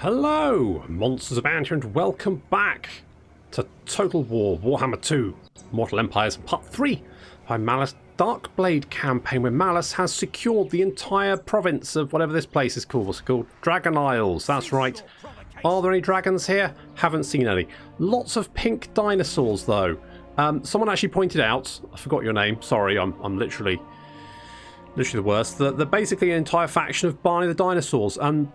Hello, MonstersAbound here, and welcome back to Total War Warhammer 2 Mortal Empires Part 3 by Malus Darkblade Campaign, where Malus has secured the entire province of whatever this place is called. What's it called? Dragon Isles, that's right. Are there any dragons here? Haven't seen any. Lots of pink dinosaurs though. Someone actually pointed out, I forgot your name, sorry, I'm literally the worst, that they're basically an entire faction of Barney the dinosaurs, and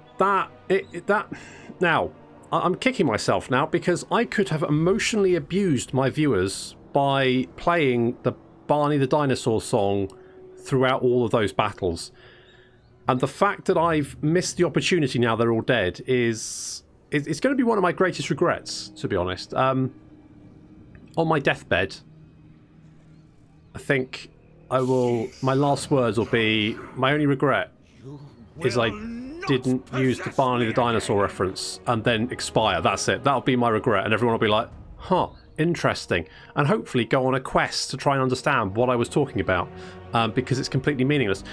now I'm kicking myself now because I could have emotionally abused my viewers by playing the Barney the dinosaur song throughout all of those battles, and the fact that I've missed the opportunity now they're all dead it's going to be one of my greatest regrets, to be honest. On my deathbed, I think my last words will be, my only regret is I didn't use the Barney the dinosaur reference and then expire. That's it. That'll be my regret, and everyone will be like, huh, interesting, and hopefully go on a quest to try and understand what I was talking about, because it's completely meaningless.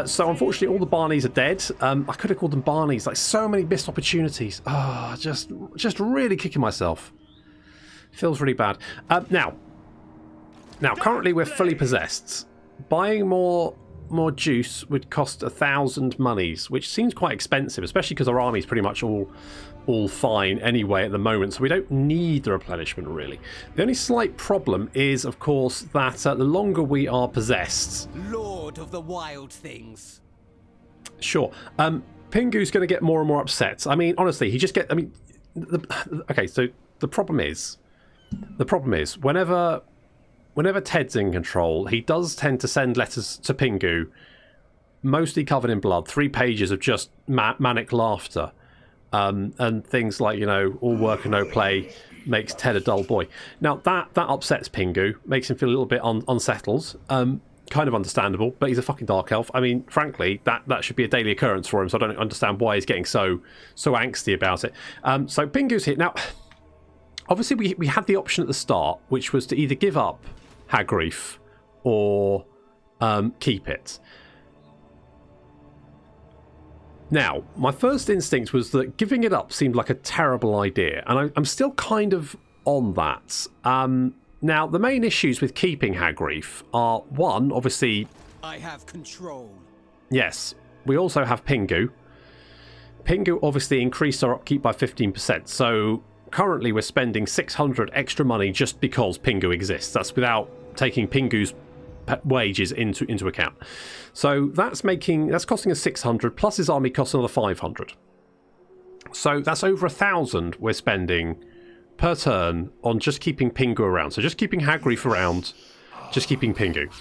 So unfortunately all the Barneys are dead. I could have called them Barneys. Like, so many missed opportunities. Just really kicking myself. Feels really bad. Now currently we're fully possessed. Buying more juice would cost 1,000 monies, which seems quite expensive, especially because our army's pretty much all fine anyway at the moment, so we don't need the replenishment really. The only slight problem is, of course, that the longer we are possessed, Lord of the Wild Things. Sure. Pingu's going to get more and more upset. I mean, honestly, he just get. I mean, okay. So the problem is, whenever Ted's in control, he does tend to send letters to Pingu, mostly covered in blood, 3 pages of just manic laughter, and things like, you know, all work and no play makes Ted a dull boy. Now that upsets Pingu, makes him feel a little bit unsettled. Kind of understandable, but he's a fucking dark elf. I mean, frankly, that should be a daily occurrence for him, so I don't understand why he's getting so angsty about it. So Pingu's here now. Obviously, we had the option at the start, which was to either give up Hag Grief or keep it. Now, my first instinct was that giving it up seemed like a terrible idea, and I'm still kind of on that. Now, the main issues with keeping Hag Grief are, one, obviously, I have control. Yes, we also have Pingu. Pingu obviously increased our upkeep by 15%, so currently we're spending 600 extra money just because Pingu exists. That's without taking Pingu's wages into account. So that's costing us 600, plus his army costs another 500. So that's over 1,000 we're spending per turn on just keeping Pingu around. So just keeping Hag Grief around, just keeping Pingu.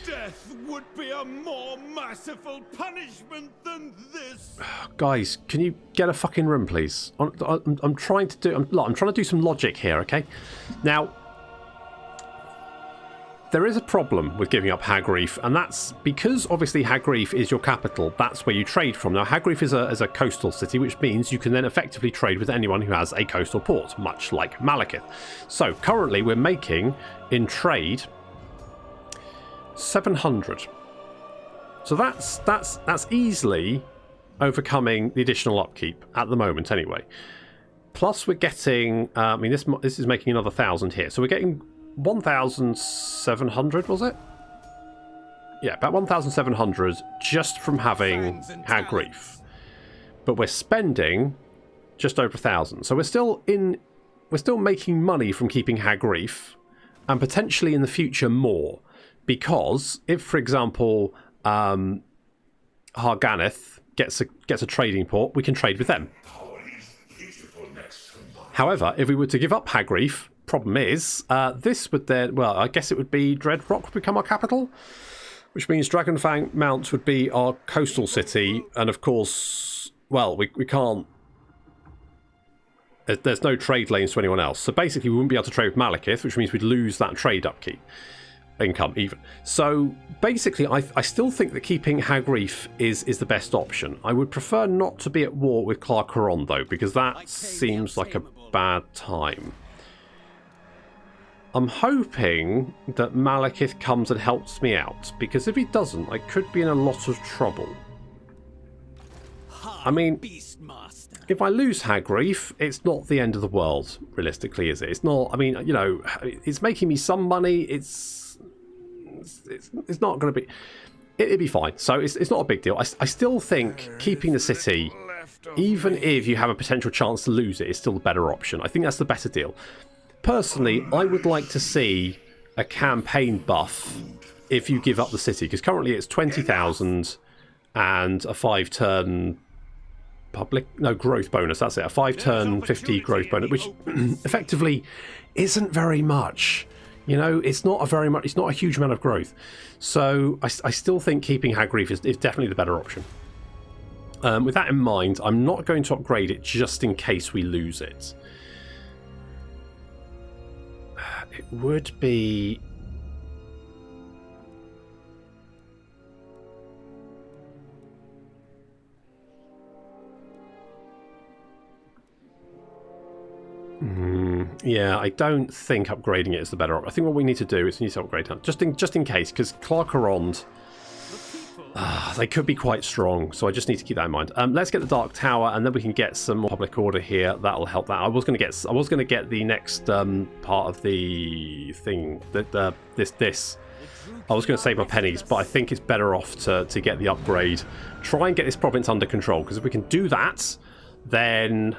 Death would be a more merciful punishment than this. Guys, can you get a fucking room, please? I'm trying to do some logic here, okay? Now, there is a problem with giving up Hag Grief, and that's because obviously Hag Grief is your capital. That's where you trade from. Now, Hag Grief is a coastal city, which means you can then effectively trade with anyone who has a coastal port, much like Malekith. So currently we're making in trade 700. So that's easily overcoming the additional upkeep at the moment anyway. Plus we're getting, I mean, this is making another 1,000 here. So we're getting 1,700, was it? Yeah, about 1,700 just from having Hag Grief. But we're spending just over 1,000. So we're still making money from keeping Hag Grief, and potentially in the future more. Because if, for example, Harganeth gets a trading port, we can trade with them. However, if we were to give up Hag Grief, problem is, this would then, well, I guess it would be Dreadrock would become our capital, which means Dragonfang Mount would be our coastal city, and of course, well, we can't, there's no trade lanes to anyone else. So basically we wouldn't be able to trade with Malekith, which means we'd lose that trade upkeep. Income even. So basically I still think that keeping Hag Grief is the best option. I would prefer not to be at war with Clarkeron though, because that seems like a bad time. I'm hoping that Malekith comes and helps me out, because if he doesn't, I could be in a lot of trouble. I mean, Beastmaster. if I lose Hag Grief, it's not the end of the world, realistically, is it? It's not, I mean, you know, it's making me some money. It's not going to be, it'd be fine. So it's not a big deal. I still think keeping the city, even if you have a potential chance to lose it, is still the better option. I think that's the better deal. Personally, I would like to see a campaign buff if you give up the city, because currently it's 20,000 and a 5-turn growth bonus. That's it, a 5-turn 50 growth bonus, which effectively isn't very much. You know, it's not a huge amount of growth. So I still think keeping Hag Grief is definitely the better option. With that in mind, I'm not going to upgrade it just in case we lose it. It would be... yeah, I don't think upgrading it is the better option. I think what we need to do is we need to upgrade it just in case, because Clarkerond, they could be quite strong, so I just need to keep that in mind. Let's get the Dark Tower, and then we can get some more public order here. That'll help that. I was going to get the next part of the thing that this. I was going to save my pennies, but I think it's better off to get the upgrade. Try and get this province under control, because if we can do that, then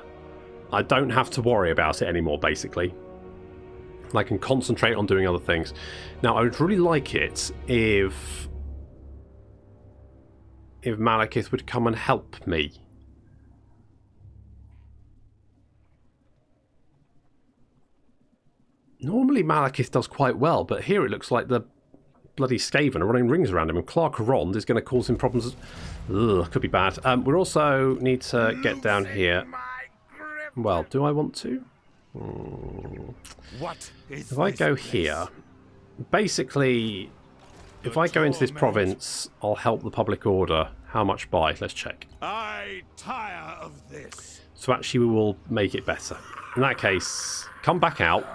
I don't have to worry about it anymore, basically. I can concentrate on doing other things. Now, I would really like it if Malekith would come and help me. Normally Malekith does quite well, but here it looks like the bloody Skaven are running rings around him, and Clarkerond is going to cause him problems. Ugh, could be bad. We also need to get down here. Well, do I want to? If I go here, basically, if I go into this province, I'll help the public order. How much by? Let's check. I tire of this. So actually we will make it better. In that case, come back out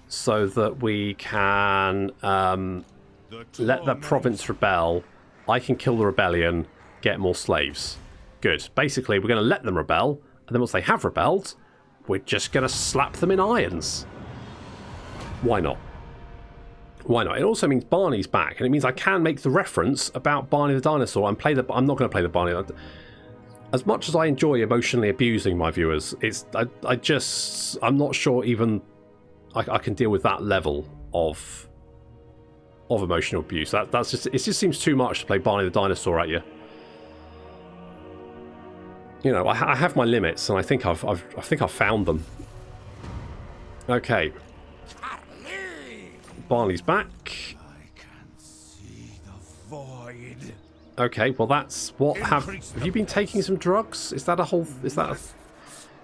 so that we can let the province rebel. I can kill the rebellion, get more slaves. Good. Basically, we're going to let them rebel, and then once they have rebelled, we're just going to slap them in irons. Why not? Why not? It also means Barney's back, and it means I can make the reference about Barney the dinosaur and play the... I'm not going to play the Barney. As much as I enjoy emotionally abusing my viewers, I'm not sure even I can deal with that level of emotional abuse. That's just... It just seems too much to play Barney the dinosaur at you. You know, I have my limits, and I think I've found them. Okay. Barney's back. I can see the void. Okay, well that's what have you been taking some drugs? Is that a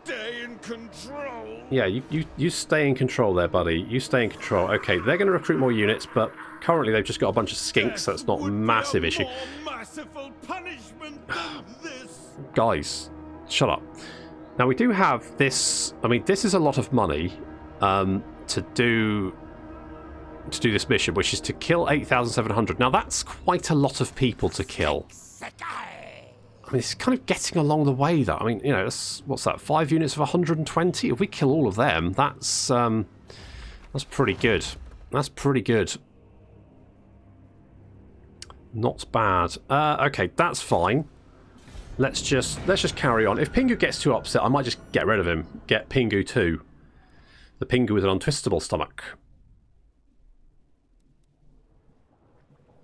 Stay in control. Yeah, you stay in control there, buddy. You stay in control. Okay, they're going to recruit more units, but currently they've just got a bunch of skinks, so it's not a massive issue. More merciful punishment than this. Guys, shut up. Now we do have this. I mean, this is a lot of money to do this mission, which is to kill 8,700. Now that's quite a lot of people to kill. I mean, it's kind of getting along the way, though. I mean, you know, what's that? 5 units of 120. If we kill all of them, that's pretty good. That's pretty good. Not bad. Okay, that's fine. Let's just carry on. If Pingu gets too upset, I might just get rid of him. Get Pingu too. The Pingu with an untwistable stomach.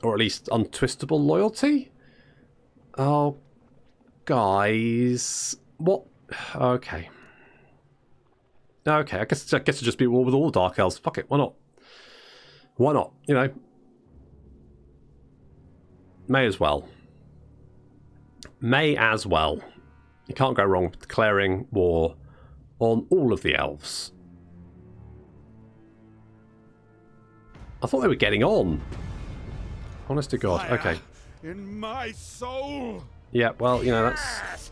Or at least untwistable loyalty? Oh, guys. What? Okay. Okay, I guess it'll just be war with all the Dark Elves. Fuck it, why not? Why not? You know. May as well. May as well. You can't go wrong with declaring war on all of the elves. I thought they were getting on. Honest to God. Okay. In my soul. Yeah, well, you know, that's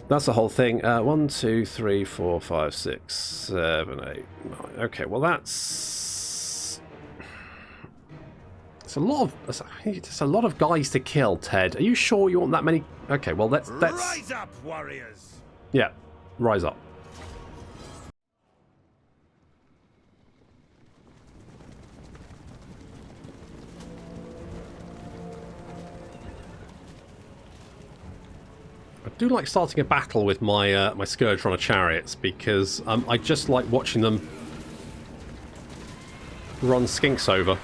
the whole thing. 1, 2, 3, 4, 5, 6, 7, 8, 9. Okay, well that's It's a lot of guys to kill, Ted. Are you sure you want that many? Okay, well let's Rise up, warriors! yeah, rise up. I do like starting a battle with my my Scourge Runner chariots because I just like watching them run skinks over.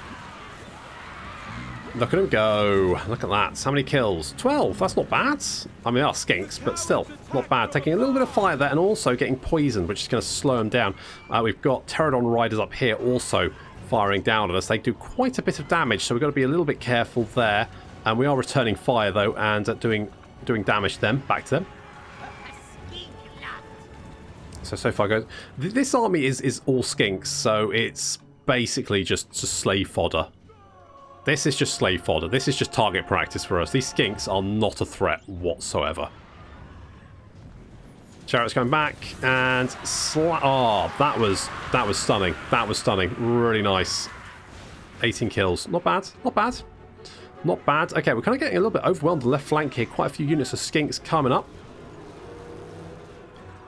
Look at him go. Look at that. How many kills? 12. That's not bad. I mean, they are skinks, but still, not bad. Taking a little bit of fire there and also getting poisoned, which is going to slow them down. We've got Pterodon Riders up here also firing down at us. They do quite a bit of damage, so we've got to be a little bit careful there. And we are returning fire, though, and doing damage to them. Back to them. So far goes. This army is all skinks, so it's basically just slave fodder. This is just slave fodder. This is just target practice for us. These skinks are not a threat whatsoever. Chariots going back and oh, that was stunning. That was stunning. Really nice. 18 kills. Not bad. Not bad. Not bad. Okay, we're kind of getting a little bit overwhelmed on the left flank here. Quite a few units of skinks coming up.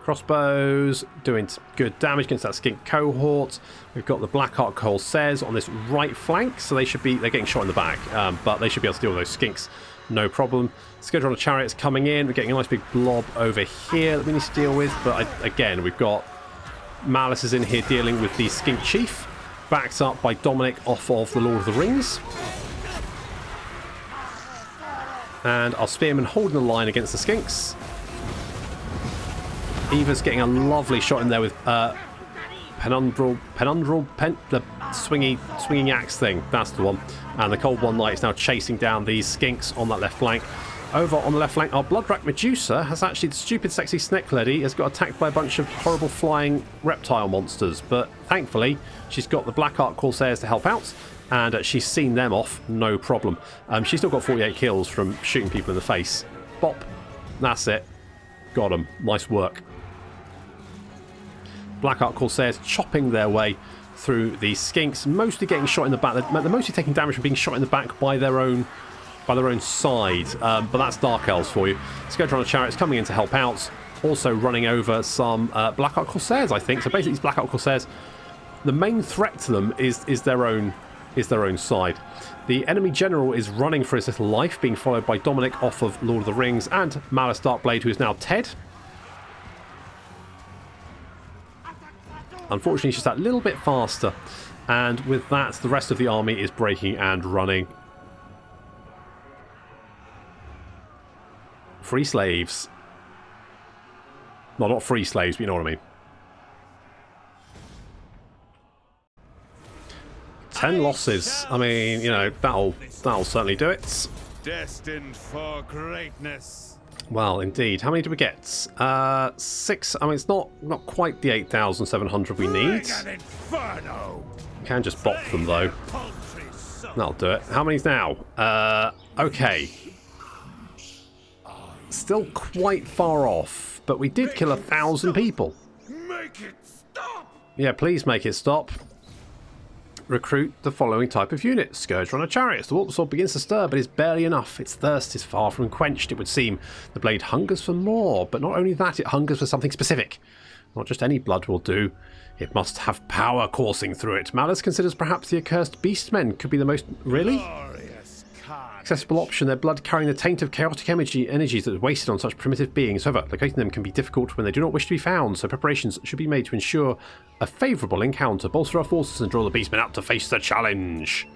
Crossbows doing good damage against that skink cohort. We've got the Blackheart Corsairs on this right flank, so they're getting shot in the back, but they should be able to deal with those skinks, no problem. Scourge Runner chariots coming in. We're getting a nice big blob over here that we need to deal with, but again, we've got Malus is in here dealing with the skink chief, backed up by Dominic off of the Lord of the Rings. And our spearmen holding the line against the skinks. Eva's getting a lovely shot in there with the swinging axe thing. That's the one. And the Cold One Knight is now chasing down these skinks on that left flank. Over on the left flank, our Bloodrack Medusa has actually, the stupid sexy Snake Lady, has got attacked by a bunch of horrible flying reptile monsters. But thankfully, she's got the Blackheart Corsairs to help out. And she's seen them off, no problem. She's still got 48 kills from shooting people in the face. Bop. That's it. Got them. Nice work. Blackheart Corsairs chopping their way through these skinks, mostly getting shot in the back. They're mostly taking damage from being shot in the back by their own side. But that's Dark Elves for you. Scourge Runner chariots coming in to help out. Also running over some Blackheart Corsairs, I think. So basically, these Blackheart Corsairs, the main threat to them is their own side. The enemy general is running for his little life, being followed by Dominic off of Lord of the Rings and Malus Darkblade, who is now Ted. Unfortunately, he's just that little bit faster. And with that, the rest of the army is breaking and running. Free slaves. No, not free slaves, but you know what I mean. 10 losses. I mean, you know, that'll certainly do it. Destined for greatness. Well, indeed. How many do we get? 6. I mean, it's not quite the 8,700 we need. Can just bop them, though. That'll do it. How many's now? Okay. Still quite far off, but we did kill 1,000 people. Make it stop! Yeah, please make it stop. Recruit the following type of unit. Scourge Runner chariots. The warp sword begins to stir, but is barely enough. Its thirst is far from quenched, it would seem. The blade hungers for more, but not only that, it hungers for something specific. Not just any blood will do. It must have power coursing through it. Malus considers perhaps the accursed beastmen could be the most... Really? Accessible option. Their blood carrying the taint of chaotic energies that is wasted on such primitive beings. However, locating them can be difficult when they do not wish to be found, so preparations should be made to ensure a favourable encounter. Bolster our forces and draw the beastmen out to face the challenge.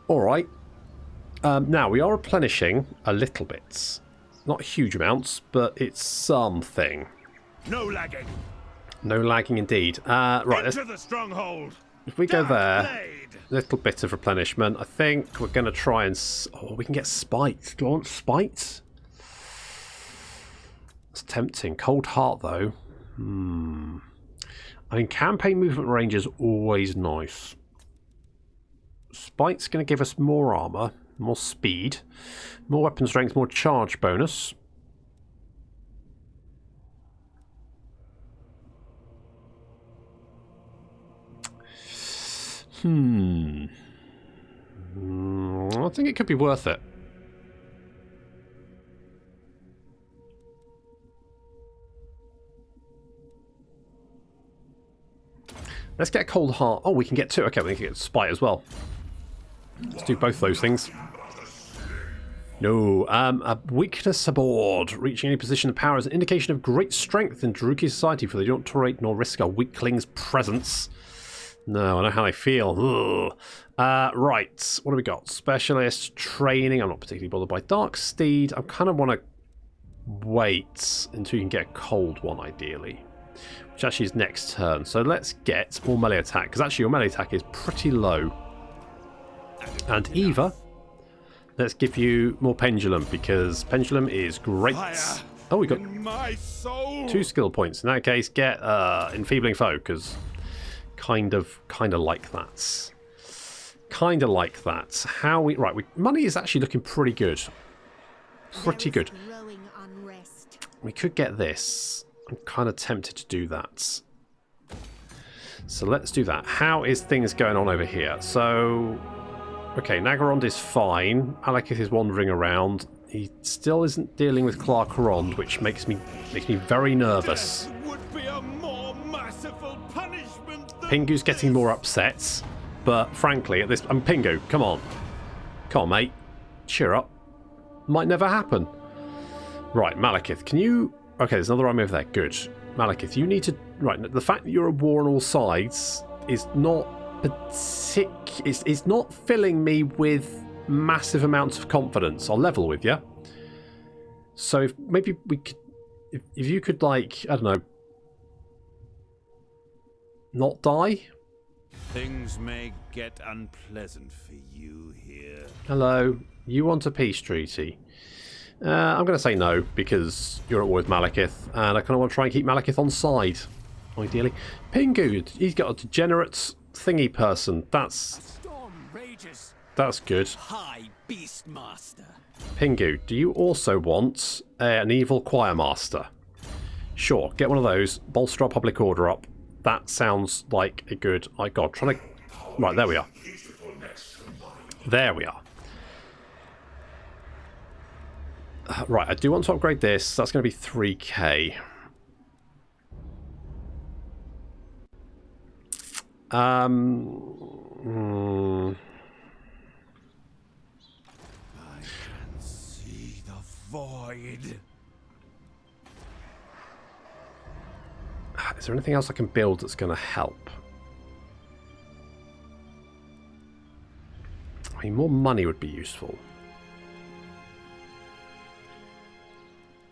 Alright. Now, we are replenishing a little bit. Not huge amounts, but it's something. No lagging. No lagging indeed. Right, Into the stronghold. if we go there, Darkblade. little bit of replenishment. I think we're going to try and... Oh, we can get spite. Do I want spite? It's tempting. Cold Heart, though. I mean, campaign movement range is always nice. Spite's going to give us more armor, more speed, more weapon strength, more charge bonus. I think it could be worth it. Let's get a cold heart. Oh, we can get two. Okay, we can get spite as well. Let's do both those things. No, a weakness aboard. Reaching any position of power is an indication of great strength in Druki society, for they do not tolerate nor risk a weakling's presence. No, I know how they feel. Right, what do we got? Specialist, training. I'm not particularly bothered by Dark Steed. I kind of want to wait until you can get a cold one, ideally. Which actually is next turn. So let's get more melee attack, because actually your melee attack is pretty low. And Eva, let's give you more pendulum, because pendulum is great. Oh, we got 2 skill points. In that case, get enfeebling foe, because kind of like that. Kind of like that. How we money is actually looking pretty good. Pretty good. We could get this. I'm kind of tempted to do that. So let's do that. How is things going on over here? So, okay, Nagarond is fine. Alakith is wandering around. He still isn't dealing with Clarkarond, which makes me very nervous. Pingu's getting more upset, but frankly, at this, Pingu, come on, mate, cheer up. Might never happen. Right, Malakith, can you? Okay, there's another army over there. Good. Malakith, you need to... Right, the fact that you're at war on all sides is not it's not filling me with massive amounts of confidence. I'll level with you. So if maybe we could... If you could, like, I don't know... Not die? Things may get unpleasant for you here. Hello. You want a peace treaty? I'm going to say no, because you're at war with Malakith, and I kind of want to try and keep Malakith on side, ideally. Pingu, he's got a degenerate thingy person. That's good. High Beastmaster. Pingu, do you also want an evil choirmaster? Sure, get one of those. Bolster our public order up. That sounds like a good... My God, trying to... Right, there we are. There we are. Right, I do want to upgrade this. That's going to be 3k. I can see the void. Is there anything else I can build that's going to help? I mean, more money would be useful.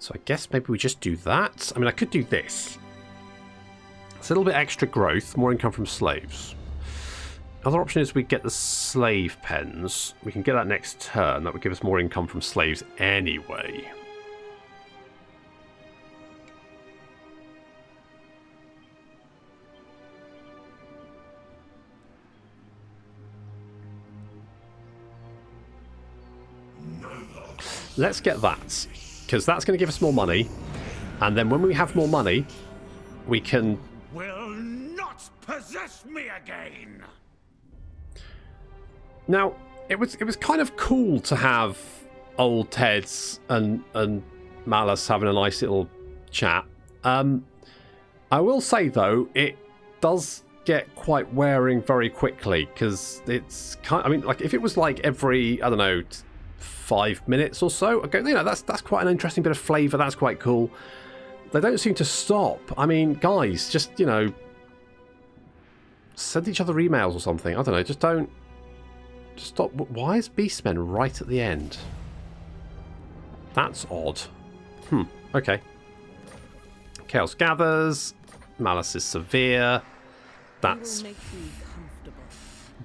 So I guess maybe we just do that. I mean, I could do this. It's a little bit extra growth, more income from slaves. Other option is we get the slave pens. We can get that next turn. That would give us more income from slaves anyway. Let's get that, because that's going to give us more money, and then when we have more money, we can... Will not possess me again. Now, it was kind of cool to have old Ted's and Malus having a nice little chat. I will say though, it does get quite wearing very quickly, because it's kind. I mean, like if it was like every, I don't know, 5 minutes or so, okay, you know, that's quite an interesting bit of flavour. That's quite cool. They don't seem to stop. I mean, guys, just, you know, send each other emails or something. I don't know, just don't... Just stop. Why is Beastmen right at the end? That's odd. Okay. Chaos gathers. Malus is severe. That's...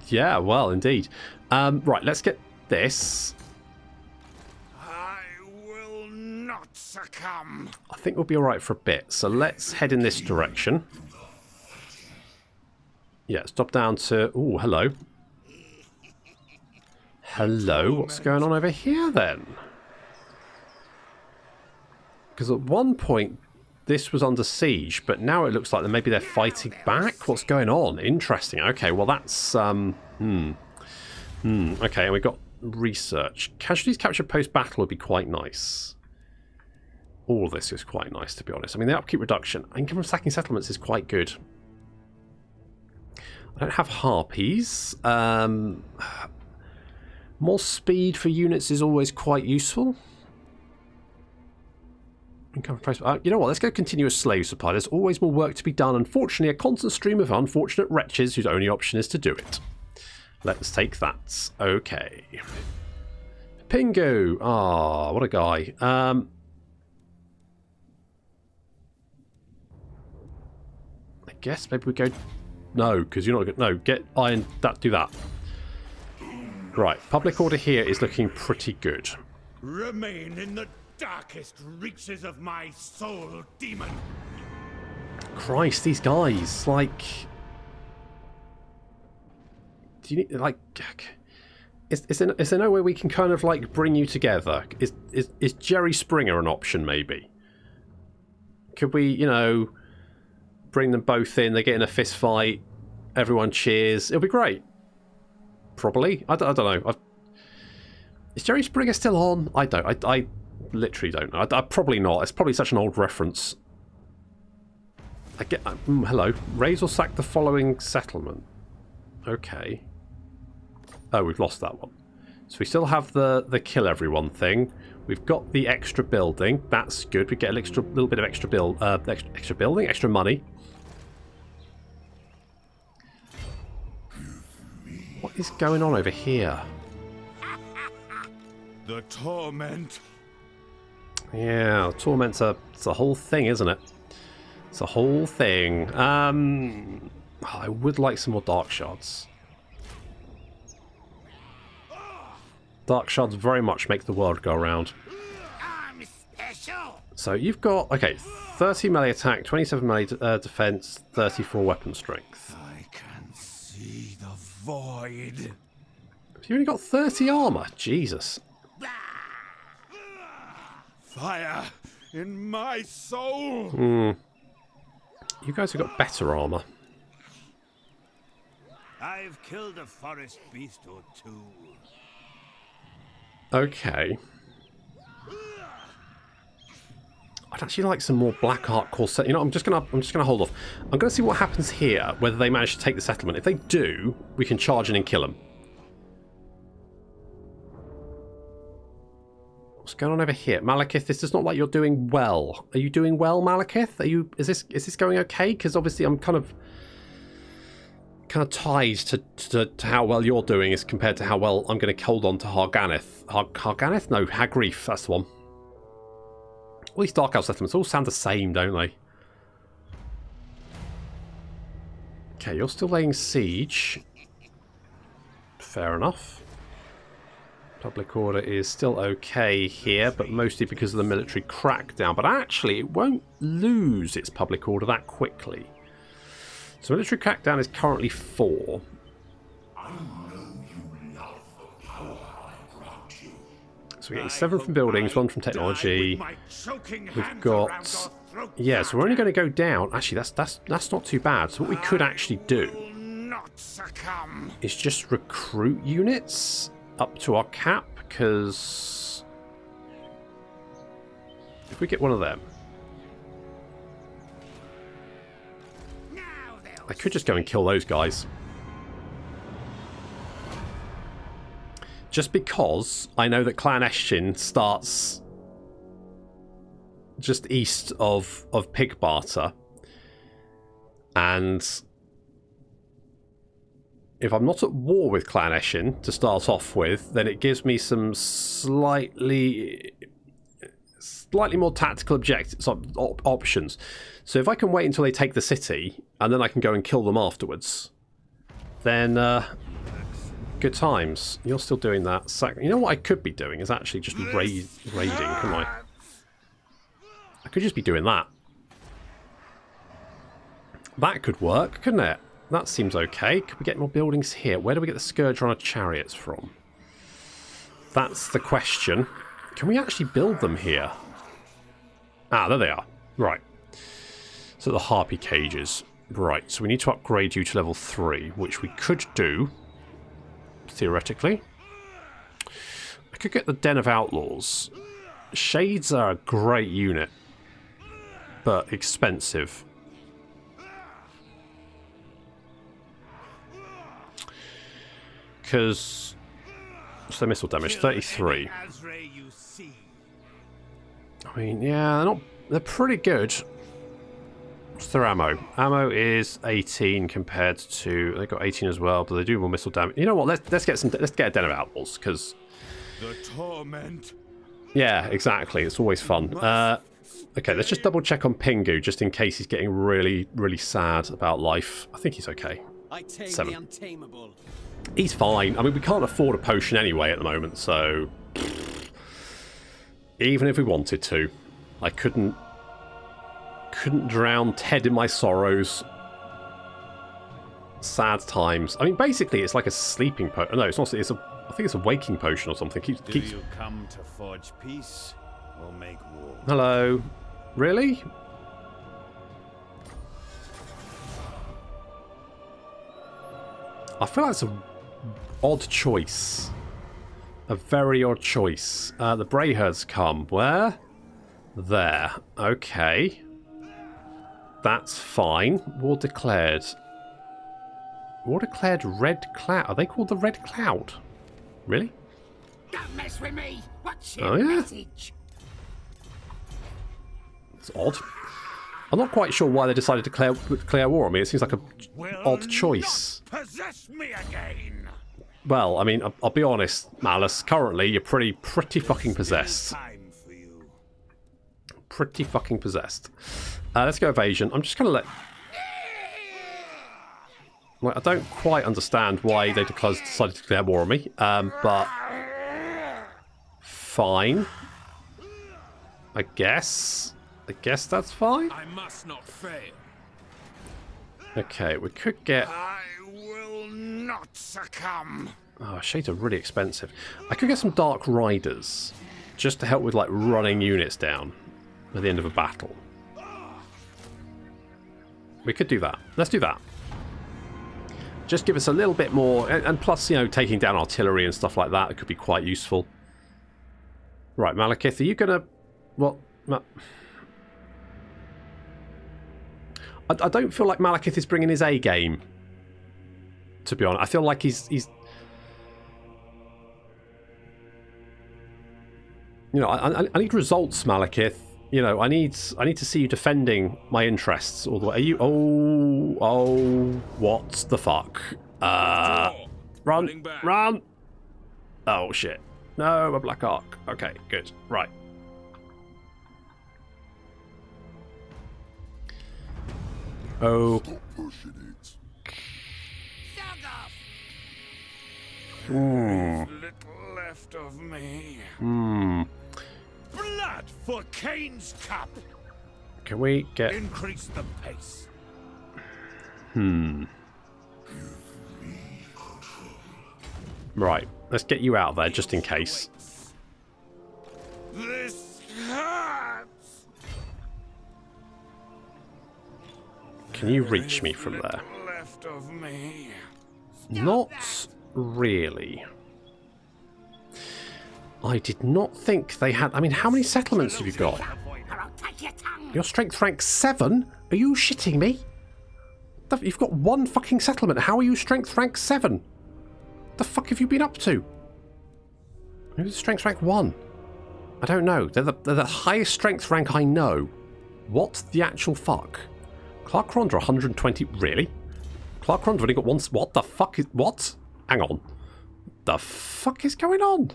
Yeah, well, indeed. Right, let's get this. Succumb. I think we'll be alright for a bit, so let's head in this direction. Yeah, stop down to... Ooh, hello. Hello, what's going on over here then? Because at one point this was under siege, but now it looks like maybe they're fighting back. What's going on? Interesting. Okay, well that's... Okay, and we've got research. Casualties captured post-battle would be quite nice. All of this is quite nice, to be honest. I mean, the upkeep reduction. Income from sacking settlements is quite good. I don't have harpies. More speed for units is always quite useful. Income from you know what? Let's go continuous slave supply. There's always more work to be done. Unfortunately, a constant stream of unfortunate wretches whose only option is to do it. Let's take that. Okay. Pingu. Ah, what a guy. I guess maybe we go... No, because you're not going to... No, get iron... do that. Right, public order here is looking pretty good. Remain in the darkest reaches of my soul, demon. Christ, these guys, like... Do you need, like... Is there no way we can kind of, like, bring you together? Is Jerry Springer an option, maybe? Could we, you know, bring them both in, they get in a fist fight, everyone cheers, it'll be great. Probably. I don't know. Is Jerry Springer still on? I literally don't know. I probably not. It's probably such an old reference. I get... hello. Raise or sack the following settlement. Okay. Oh, we've lost that one. So we still have the kill everyone thing. We've got the extra building. That's good. We get a little bit of extra extra building, extra money. What is going on over here? The torment. Yeah, torment's it's a whole thing, isn't it? It's a whole thing. I would like some more dark shards. Dark shards very much make the world go around. I'm special. So you've got, okay, 30 melee attack, 27 melee defense, 34 weapon strength. I can see the void. You've only got 30 armor. Jesus. Fire in my soul. You guys have got better armor. I've killed a forest beast or two. Okay. I'd actually like some more black art corset. You know, I'm just gonna hold off. I'm gonna see what happens here, whether they manage to take the settlement. If they do, we can charge in and kill them. What's going on over here? Malekith, this does not like you're doing well. Are you doing well, Malekith? Is this going okay? Because obviously I'm kind of tied to how well you're doing as compared to how well I'm going to hold on to Harganeth. Harganeth? No, Hag Grief, that's the one. All these Dark Elf settlements all sound the same, don't they? Okay, you're still laying siege. Fair enough. Public order is still okay here, but mostly because of the military crackdown. But actually, it won't lose its public order that quickly. So military crackdown is currently 4. So we're getting 7 from buildings, 1 from technology. We've got... Yeah, so we're only going to go down. Actually, that's not too bad. So what we could actually do is just recruit units up to our cap, because if we get one of them, I could just go and kill those guys. Just because I know that Clan Eshin starts just east of Pigbarter, and if I'm not at war with Clan Eshin to start off with, then it gives me some slightly more tactical objectives, options. So if I can wait until they take the city, and then I can go and kill them afterwards, then good times. You're still doing that. You know what I could be doing is actually just raiding, couldn't I? I could just be doing that. That could work, couldn't it? That seems okay. Could we get more buildings here? Where do we get the Scourge Runner chariots from? That's the question. Can we actually build them here? Ah, there they are. Right. So the Harpy cages. Right, so we need to upgrade you to level 3, which we could do. theoretically. I could get the Den of Outlaws. Shades are a great unit, but expensive. Because what's their missile damage? 33. I mean, yeah, they're pretty good. What's their ammo? Ammo is 18 compared to, they got 18 as well, but they do more missile damage. You know what? Let's get a Den of Outlaws, because the torment. Yeah, exactly. It's always fun. Okay, let's just double check on Pingu, just in case he's getting really, really sad about life. I think he's okay. I tame 7. the untamable. He's fine. I mean, we can't afford a potion anyway at the moment, so even if we wanted to, I couldn't drown Ted in my sorrows. Sad times. I mean, basically, it's like a sleeping potion. No, it's not. I think it's a waking potion or something. Keeps. Do you come to forge peace or make war? Hello. Really? I feel like it's an odd choice. A very odd choice. The Brayherds come. Where? There. Okay. That's fine. War declared. War declared Red Cloud. Are they called the Red Cloud? Really? Don't mess with me. What's your message? It's odd. I'm not quite sure why they decided to declare war on me. It seems like a odd choice. Possess me again. Well, I mean, I'll be honest, Malus. Currently, you're pretty fucking possessed. Time for you. Pretty fucking possessed. Let's go evasion. I'm just gonna let. Like, I don't quite understand why they decided to declare war on me, but fine. I guess that's fine. I must not fail. Okay, we could get. I will not succumb. Oh, shades are really expensive. I could get some Dark Riders, just to help with like running units down at the end of a battle. We could do that. Let's do that. Just give us a little bit more, and plus, you know, taking down artillery and stuff like that, it could be quite useful. Right, Malekith, are you gonna... What? I don't feel like Malekith is bringing his A game, to be honest. I feel like he's... You know, I need results, Malekith. You know, I need to see you defending my interests all the way. Are you? Oh, what the fuck? Run! Oh shit! No, a black arc. Okay, good. Right. Oh. There's little left of me. Blood for Cain's cup. Can we get... Increase the pace. Right, let's get you out there just in case. This hurts. Can you reach me from there? Left of me. Not really. I did not think they had... I mean, how many settlements have you got? Your strength rank 7? Are you shitting me? You've got 1 fucking settlement. How are you strength rank 7? The fuck have you been up to? Maybe it's strength rank 1. I don't know. They're the highest strength rank I know. What the actual fuck? Clark Ronda 120... Really? Clark Ronda only got 1... What the fuck is... What? Hang on. The fuck is going on?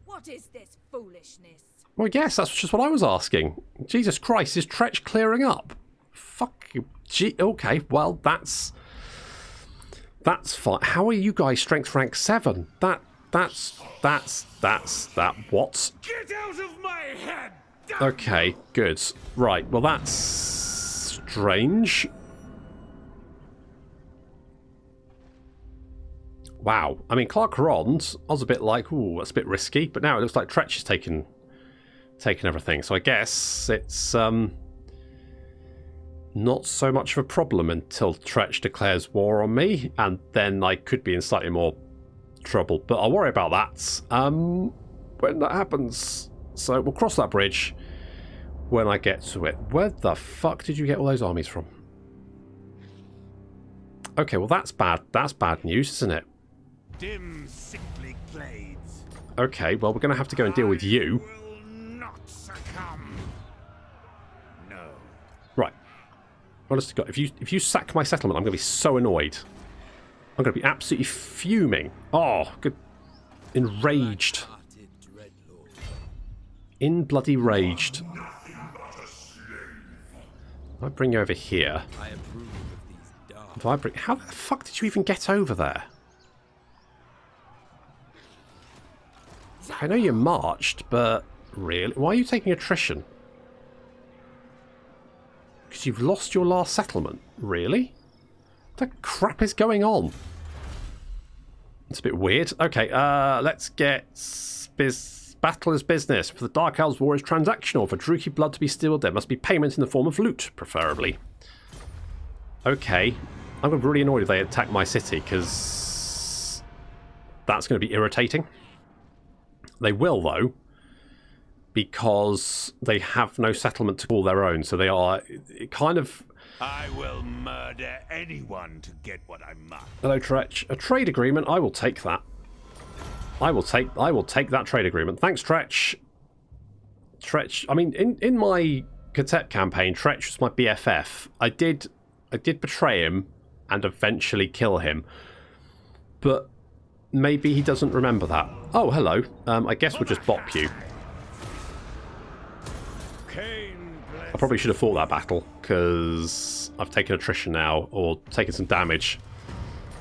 What is this foolishness? Well, yes, that's just what I was asking. Jesus Christ, is Tretch clearing up? Fuck you. Gee, okay, well, that's fine. How are you guys strength rank 7? That's that what? Get out of my head. Okay, good. Right, well, that's strange. Wow. I mean, Clark Rond, I was a bit like, ooh, that's a bit risky, but now it looks like Tretch is taking everything. So I guess it's not so much of a problem until Tretch declares war on me, and then I could be in slightly more trouble. But I'll worry about that when that happens. So we'll cross that bridge when I get to it. Where the fuck did you get all those armies from? Okay, well that's bad. That's bad news, isn't it? Dim, sickly glades. Okay, well we're going to have to go and deal with you. Will not succumb. No. Right. Honest to God, if you sack my settlement, I'm going to be so annoyed. I'm going to be absolutely fuming. Oh, good. Enraged. In bloody raged. If I bring you over here. If I bring, how the fuck did you even get over there? I know you marched, but really, why are you taking attrition? Because you've lost your last settlement. Really? What the crap is going on? It's a bit weird. Okay, let's get battle is business. For the Dark Elves, war is transactional. For Druchii blood to be stilled, there must be payment in the form of loot, preferably. Okay. I'm really annoyed if they attack my city, because that's going to be irritating. They will, though, because they have no settlement to call their own, so they are kind of... I will murder anyone to get what I must. Hello, Tretch. A trade agreement, I will take that. I will take that trade agreement. Thanks, Tretch. Tretch, I mean, in my Cadet campaign, Tretch was my BFF. I did betray him and eventually kill him. But maybe he doesn't remember that. Oh, hello. I guess we'll just bop you. I probably should have fought that battle, because I've taken attrition now, or taken some damage.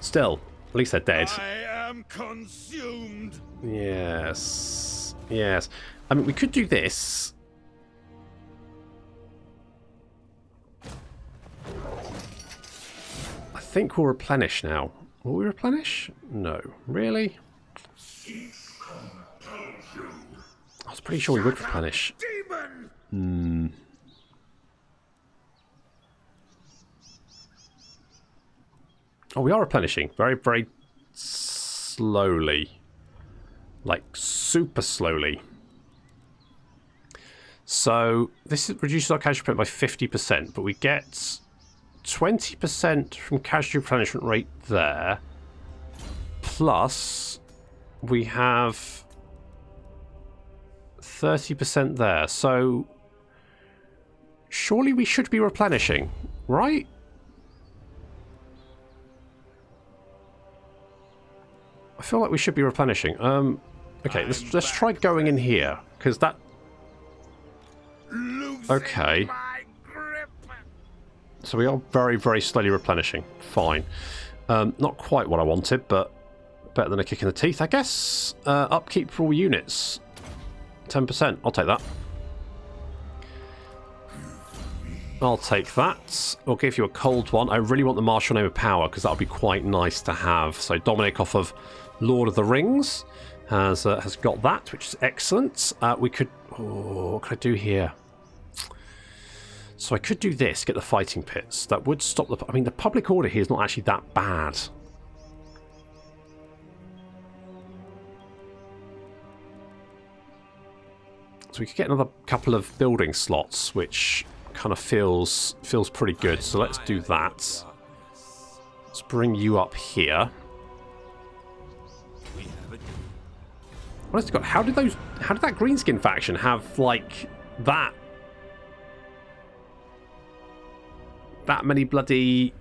Still, at least they're dead. I am consumed. Yes. Yes. I mean, we could do this. I think we'll replenish now. Will we replenish? No. Really? I was pretty sure we would replenish. Demon. Oh, we are replenishing. Very, very slowly. Like, super slowly. So, this reduces our casualty print by 50%, but we get 20% from casualty replenishment rate there. Plus, we have 30% there. So, surely we should be replenishing, right? I feel like we should be replenishing. Okay, let's try going in here, because that... Okay. So we are very, very slowly replenishing. Fine. Not quite what I wanted, but better than a kick in the teeth, I guess. Upkeep for all units. 10%. I'll take that. I'll take that. I'll give you a cold one. I really want the Martial Name of Power, because that would be quite nice to have. So Dominic off of Lord of the Rings has got that, which is excellent. We could... Oh, what could I do here? So I could do this, get the fighting pits. That would stop the... I mean, the public order here is not actually that bad. So we could get another couple of building slots, which kind of feels pretty good. So let's do that. Let's bring you up here. Honest to God, how did that Greenskin faction have like that many bloody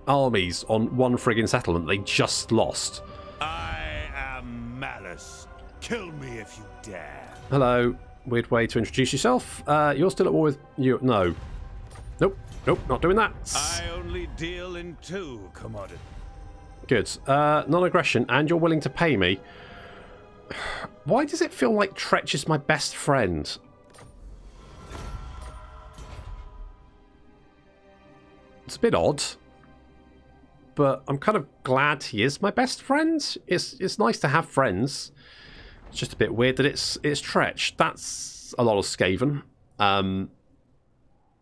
armies on one friggin' settlement they just lost? I am Malus. Kill me if you dare. Hello. Weird way to introduce yourself. You're still at war with you. No. Nope. Nope. Not doing that. I only deal in two commodities. Good. Non-aggression, and you're willing to pay me. Why does it feel like Tretch is my best friend? It's a bit odd, but I'm kind of glad he is my best friend. It's nice to have friends. It's just a bit weird that it's Tretch. That's a lot of Skaven.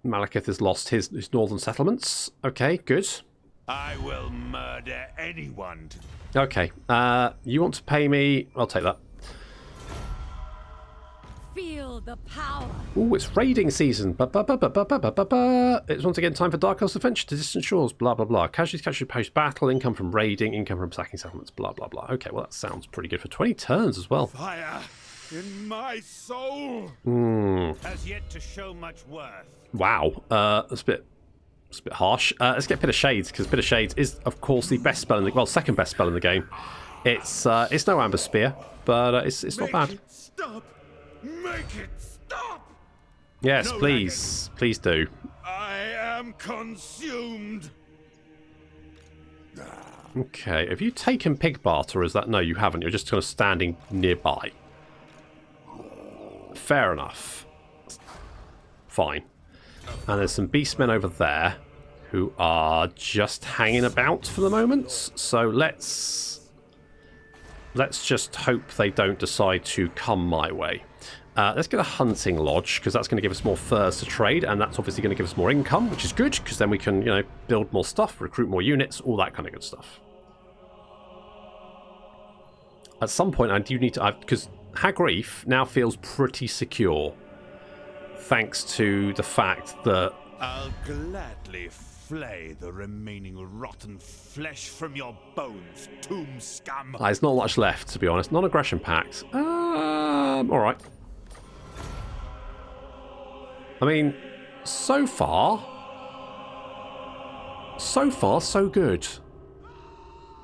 Malekith has lost his northern settlements. Okay, good. I will murder anyone. Okay. You want to pay me? I'll take that. Feel the power. Ooh, it's raiding season. It's once again time for Dark Elves Adventure to distant shores. Blah, blah, blah. Casualties captured post-battle. Income from raiding. Income from sacking settlements. Blah, blah, blah. Okay, well, that sounds pretty good for 20 turns as well. Fire in my soul Has yet to show much worth. Wow. That's a bit harsh. Let's get Pit of Shades, because Pit of Shades is, of course, the best spell in the... Well, second best spell in the game. It's no Amber Spear, but it's not bad. Make it stop! Make it stop! Yes, No please. Please do. I am consumed. Okay, have you taken Pig Barter, or is that... No, you haven't. You're just kind of standing nearby. Fair enough. Fine. And there's some beastmen over there who are just hanging about for the moment. So let's just hope they don't decide to come my way. Let's get a hunting lodge, because that's going to give us more furs to trade, and that's obviously going to give us more income, which is good, because then we can, you know, build more stuff, recruit more units, all that kind of good stuff. At some point, I do need to... Because Hag Grief now feels pretty secure, thanks to the fact that... I'll gladly flay the remaining rotten flesh from your bones, tomb scum. There's not much left, to be honest. Non-aggression pact. Alright. I mean, so far, so good.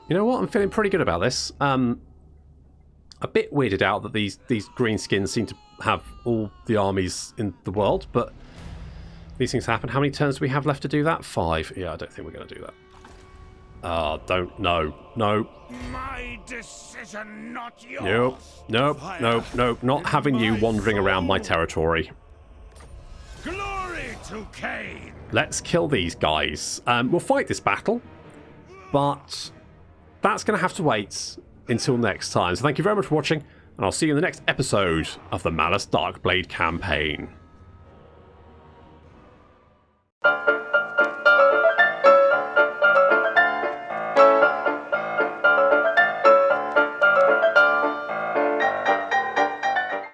You know what? I'm feeling pretty good about this. A bit weirded out that these greenskins seem to have all the armies in the world, but these things happen. How many turns do we have left to do that? 5. Yeah, I don't think we're going to do that. Don't. No. My decision, not yours. Nope. Not having you wandering around my territory. Glory to Cain. Let's kill these guys. We'll fight this battle, but that's going to have to wait until next time. So thank you very much for watching, and I'll see you in the next episode of the Malus Darkblade Campaign.